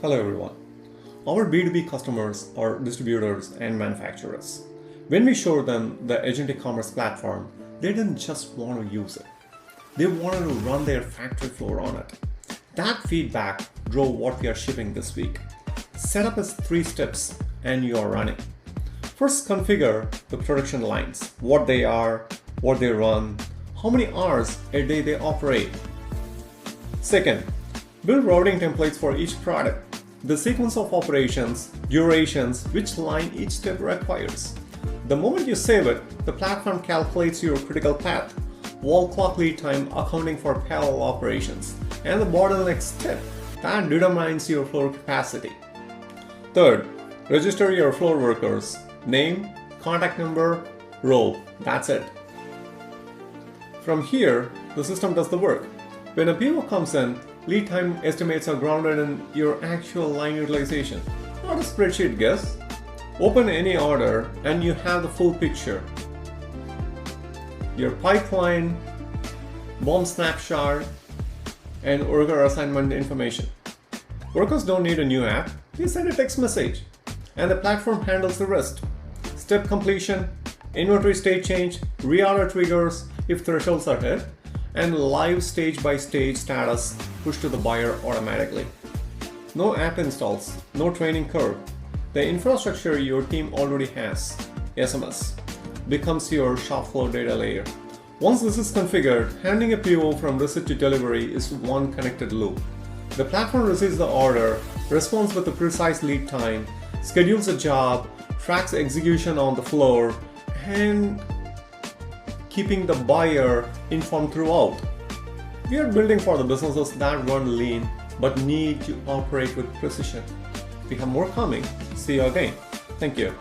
Hello everyone. Our B2B customers are distributors and manufacturers. When we showed them the Agentic commerce platform, they didn't just want to use it. They wanted to run their factory floor on it. That feedback drove what we are shipping this week. Setup is 3 steps and you are running. First, configure the production lines, what they are, what they run, how many hours a day they operate. Second, build routing templates for each product, the sequence of operations, durations, which line each step requires. The moment you save it, the platform calculates your critical path, wall clock lead time accounting for parallel operations, and the bottleneck step that determines your floor capacity. Third, register your floor workers, name, contact number, role, that's it. From here, the system does the work. When a PO comes in, lead time estimates are grounded in your actual line utilization, not a spreadsheet guess. Open any order and you have the full picture. Your pipeline, BOM snapshot, and worker assignment information. Workers don't need a new app, they send a text message, and the platform handles the rest. Step completion, inventory state change, reorder triggers if thresholds are hit, and live stage-by-stage status pushed to the buyer automatically. No app installs, no training curve. The infrastructure your team already has, SMS, becomes your shop floor data layer. Once this is configured, handing a PO from receipt to delivery is one connected loop. The platform receives the order, responds with a precise lead time, schedules a job, tracks execution on the floor, and keeping the buyer informed throughout. We are building for the businesses that run lean but need to operate with precision. We have more coming. See you again. Thank you.